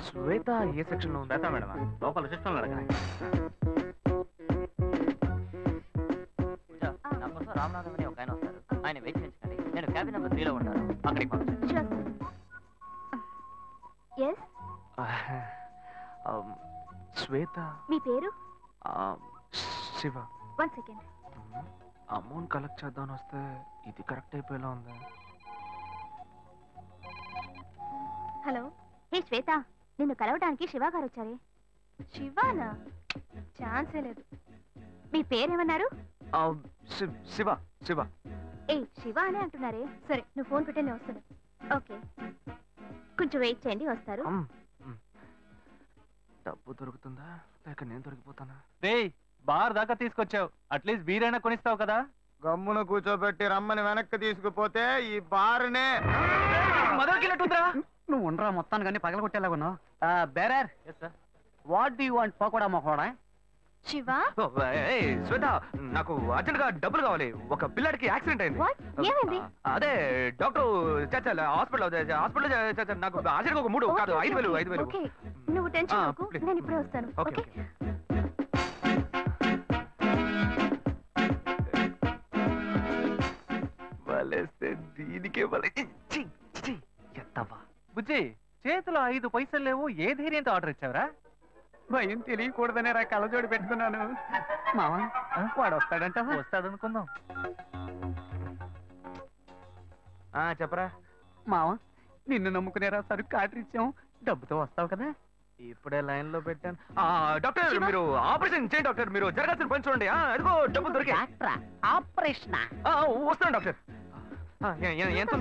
శ్వేత ఏ section లో ఉందా madam? లోపల సెక్షన్ లో రామనాథం అని ఒక ఆయన వస్తారు, ఆయన వెయిట్ చేయించండి. నేను క్యాబిన్ నెంబర్ 3 లో ఉంటాను, అక్కడికి పంపించండి. శ్వేత. మీ పేరు? శివ. 1 సెకండ్. అమౌంట్ కలెక్ట్ చేద్దామని వస్తే ఇది కరెక్ట్ అయిపోయేలా ఉంది. హలో, హే శ్వేత, నిన్ను కలవడానికి శివ గారు వచ్చారే. శివానా? ఛాన్సే లేదు. మీ పేరేమన్నారు? శివ. శివ. ఏ శివ అనే అంటున్నారే. సరే, నువ్వు ఫోన్ పెట్టే నేను వస్తాను. ఓకే, కొంచెం వెయిట్ చేయండి, వస్తారు. డబ్బు దొరుకుతుందా లేక నేను దొరికిపోతానా? రేయ్, బార్ దాకా తీసుకొచ్చావు, అట్లీస్ట్ బీరైనా కొనిస్తావు కదా. గమ్మున కూర్చోబెట్టి రమ్మని వెనక్కి తీసుకుపోతే ఈ బార్నే మొదలుకినట్టుందిరా. నువ్వు ఉండరా, మొత్తాన్ని కానీ పగలగొట్టేలాగున్నావు. Bearer, what do you want? Pakoda మొహోడా? శివ, శ్వేత, నాకు అర్జెంట్ గా డబ్బులు కావాలి. ఒక పిల్లాడికి యాక్సిడెంట్ అయింది. అదే డాక్టర్ హాస్పిటల్ నాకు అర్జెంట్ ఒక 3 కాదు 5,000. నువ్వు టెన్షన్ అవ్వకు, నేను ఇప్పుడే వస్తాను. ఓకే. వలేస్తే దీనికే ఎత్తవా. బుజ్జి, చేతిలో 5 పైసలు లేవు, ఏ ధైర్యంతో ఆర్డర్ ఇచ్చావురా? భయం తెలియకూడదనే రా కళ్ళజోడి పెట్టుకున్నాను. మావా, వాడు వస్తాడంట. వస్తాడనుకుందాం. చెప్పరా మావా, నిన్ను నమ్ముకునేరా సరుకు ఆర్డర్ ఇచ్చాం, డబ్బుతో వస్తావు కదా. ఇప్పుడే లైన్ లో పెట్టాను. డాక్టర్, మీరు ఆపరేషన్ చేయండి. డాక్టర్, మీరు జరగాల్సిన పని చూడండి. అదిగో డబ్బు దొరికి. ఆపరేషన్ వస్తాను డాక్టర్. ఎంత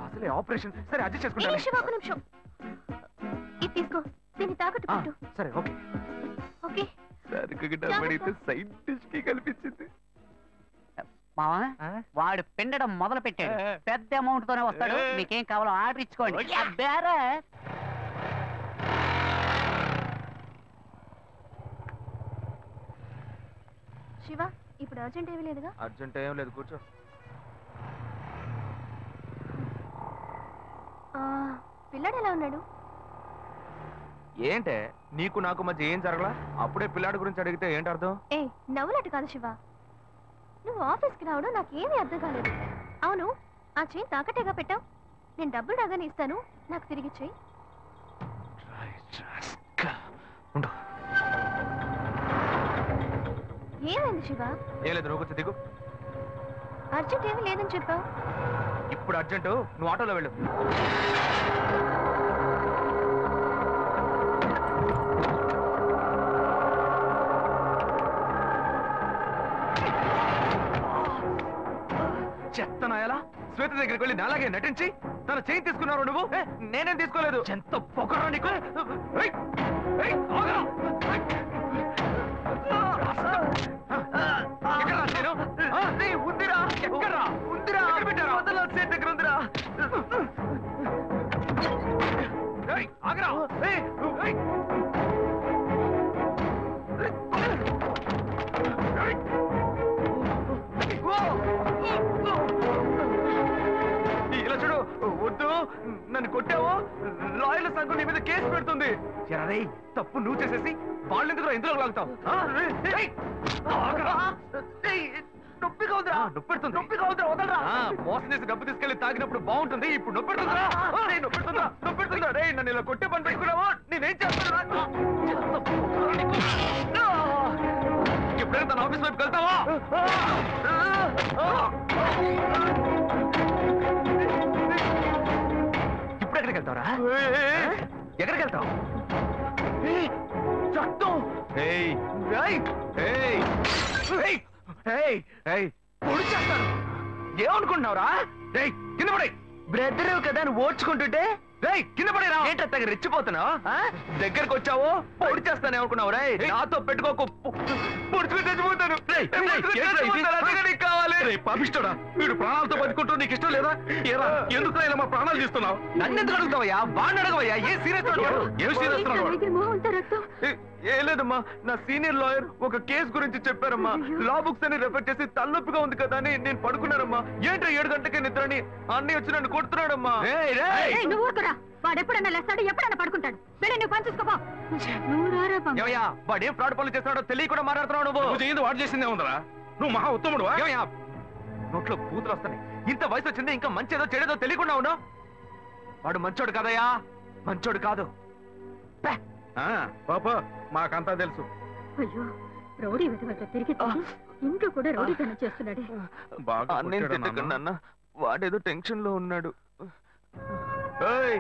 అసలే ఆపరేషన్. సరే, అడ్జస్ట్ చేసుకుంటాను. ఇది తీసుకో, దీన్ని తాకట్టు పెట్టు. సరే, ఓకే. ఓకే. సరుకు డబ్బడితే సైంటిస్ట్ కి కల్పించింది. మావా, వాడు పిండడం మొదలు పెట్టాడు. పెద్ద అమౌంట్ తోనే వస్తాడు. మీకేం కావాలో ఆర్డర్ ఇచ్చుకోండి. శివ, ఇప్పుడు అర్జెంట్ ఏమీ లేదుగా? అర్జెంట్ ఏం లేదు, కూర్చో. పిల్లాడు ఎలా ఉన్నాడు? ఏంటే, నీకు నాకు మధ్య ఏం జరగలా? అప్పుడే పిల్లాడి గురించి అడిగితే ఏంటి అర్థం? ఏ నవ్వులట్టు కాదు శివ, నువ్వు ఆఫీస్కి రావడం నాకేమీ అర్థం కాలేదు. అవును, ఆ చైన్ తాకట్టేగా పెట్టావు. నేను డబ్బులు నాగానే ఇస్తాను, నాకు తిరిగి చెయ్యి. ఏమైంది శివ? ఏం లేదు, నువ్వు కూర్చో, దిగు. అర్జెంట్ ఏమీ లేదని చెప్పావు. ఇప్పుడు అర్జెంటు, నువ్వు ఆటోలో వెళ్ళు. చెత్తనాయాలా, శ్వేత దగ్గరికి వెళ్ళి నాలాగే నటించి తన చైన్ తీసుకున్నారు నువ్వు. నేనేం తీసుకోలేదు. ఎంత పొగరా నీకు. ఉందిరా, ఎక్కడ్రా? ఉందిరా, పెట్టారా? సేట్ దగ్గర ఉందిరా. ఆగరా. ఇలా చూడు, వద్దు, నన్ను కొట్టావు, లాయర్ల సంఘం నీ మీద కేసు పెడుతుంది. ఎరే, తప్పు నువ్వు చేసేసి వాళ్ళు ఎందుకు ఇందులో లాగుతావు? నొప్పిగా ఉందిరా. నొప్పెడుతుంది, నొప్పిగా ఉందిరా, వదలరా. మోసం చేసి డబ్బు తీసుకెళ్లి తాగినప్పుడు బాగుంటుంది, ఇప్పుడు నొప్పెడుతుందిరా. నొప్పెడుతుందా? రే, నన్ను ఇలా కొట్టే పని పెట్టుకున్నావా? నేనేం చేస్తాను? ఎప్పుడైనా తన ఆఫీస్ వైపు వెళ్తావా? ఇప్పుడు ఎక్కడికి వెళ్తావరా? ఎక్కడికి వెళ్తావు? ఏమనుకుంటున్నావురా? కింద పడే బ్రెడ్ కదా నువ్వు ఓడ్చుకుంటుంటే. కింద పడేరా. ఏంటో రెచ్చిపోతున్నావు? దగ్గరకు వచ్చావు, పొడి చేస్తాను అనుకున్నావు. రే, నాతో పెట్టుకోకు, పొడుచుకుని చచ్చిపోతాను. కావాలి పాపిస్తాడా? వీడు ప్రాణాలతో బతుకుంటూ నీకు ఇష్టం లేదా? ఎందుకు ఇలా మా ప్రాణాలు తీస్తున్నావు? నన్ను ఎందుకు అడుగుతావయ్యా? వాడిని అడగవయ్యా. ఏ సీరియస్ ఏం లేదమ్మా, నా సీనియర్ లాయర్ ఒక కేసు గురించి చెప్పారమ్మా. లా బుక్స్ అని రెఫర్ చేసి తలనొప్పిగా ఉంది కదా అని నేను పడుకున్నానమ్మా. ఏంటో 7 గంటలకే నిద్రని అన్నీ వచ్చి నన్ను కొడుతున్నాడమ్మా. వాడెప్పుడన్నా లేస్తాడు, ఎప్పుడన్నా పడుకుంటాడు. వెళ్ళి నువ్వు పని చూసుకోపో. నువ్వు రారా పండు. ఏమయ్యా వాడు ఏం ఫ్రాడ్ పనులు చేస్తున్నాడో తెలియకుండా మాట్లాడుతున్నావు నువ్వు చేయింది వాడు చేసిందే ఉందరా. నువ్వు మహా ఉత్తముడు. ఏమయ్యా నోట్లో బూతులు వస్తున్నాయి. ఇంత వయసు వచ్చింది ఇంకా మంచేదో చెడేదో తెలియకుండా ఉన్నావు. వాడు మంచోడు కాదయ్యా, మంచోడు కాదు. పాప మాకంతా తెలుసు. అయ్యో రౌడీ విధవతో తిరిగి ఇంట్లో కూడా రౌడీతనం చేస్తున్నాడే. బాగా నేను కొట్టాడా తిట్టకండి నాన్న? అన్న, వాడేదో టెన్షన్ లో ఉన్నాడు. ఏయ్,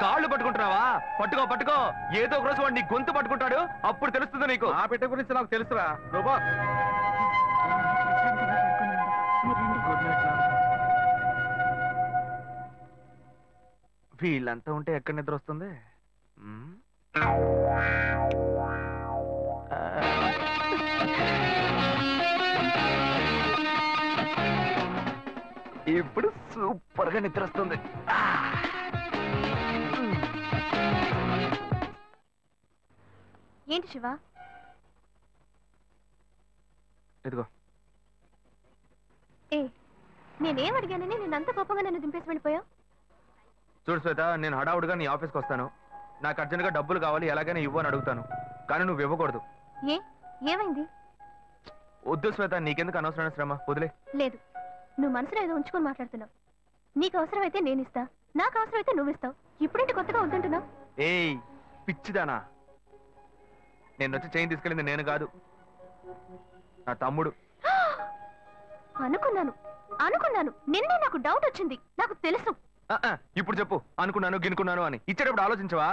కాళ్ళు పట్టుకుంటున్నావా? పట్టుకో పట్టుకో, ఏదో ఒక రోజు వాడు నీ గొంతు పట్టుకుంటాడు, అప్పుడు తెలుస్తుంది నీకు. ఆ బిడ్డ గురించి నాకు తెలుసురా. నువ్వు బా. వీళ్ళంతా ఉంటే ఎక్కడ నిద్ర వస్తుంది? ఇప్పుడు సూపర్ గా నిద్ర వస్తుంది. ఏంటి శివ? ఇదిగో. ఏ నేనేం అడిగానని నేనంత కోపంగా నన్ను దింపేసి వెళ్ళిపోయావు? చూడు శ్వేత, నేను హడావుడిగా నీ ఆఫీస్కి వస్తాను. నాకు అర్జెంట్గా డబ్బులు కావాలి, ఎలాగైనా ఇవ్వు అని అడుగుతాను. కానీ నువ్వు ఇవ్వకూడదు. ఏ ఏమైంది? వద్దు శ్వేత, నీకెందుకు అనవసరమైన శ్రమ, వదిలే. లేదు, నువ్వు మనసులో ఏదో ఉంచుకొని మాట్లాడుతున్నావు. నీకు అవసరమైతే నేను ఇస్తా, నాకు అవసరమైతే నువ్వు ఇస్తావు. ఇప్పుడేంటి కొత్తగా వద్దంటున్నావు? ఏయ్ పిచ్చిదానా, నేను వచ్చి చైన్ తీసుకెళ్ళింది నేను కాదు, నా తమ్ముడు. అనుకున్నాను అనుకున్నాను నిన్నే నాకు డౌట్ వచ్చింది. నాకు తెలుసు. ఇప్పుడు చెప్పు, అనుకున్నాను గినుకున్నాను అని. ఇచ్చేటప్పుడు ఆలోచించవా?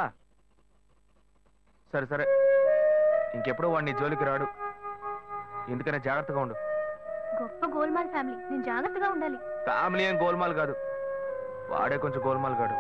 సరే సరే, ఇంకెప్పుడు వాడిని జోలికి రాడు. ఎందుకనే జాగ్రత్తగా ఉండు. గొప్ప గోల్మాల్ ఫ్యామిలీ, నేను జాగ్రత్తగా ఉండాలి. ఫ్యామిలీ ఏం గోల్మాల్ కాదు, వాడే కొంచెం గోల్మాల్ కాడు.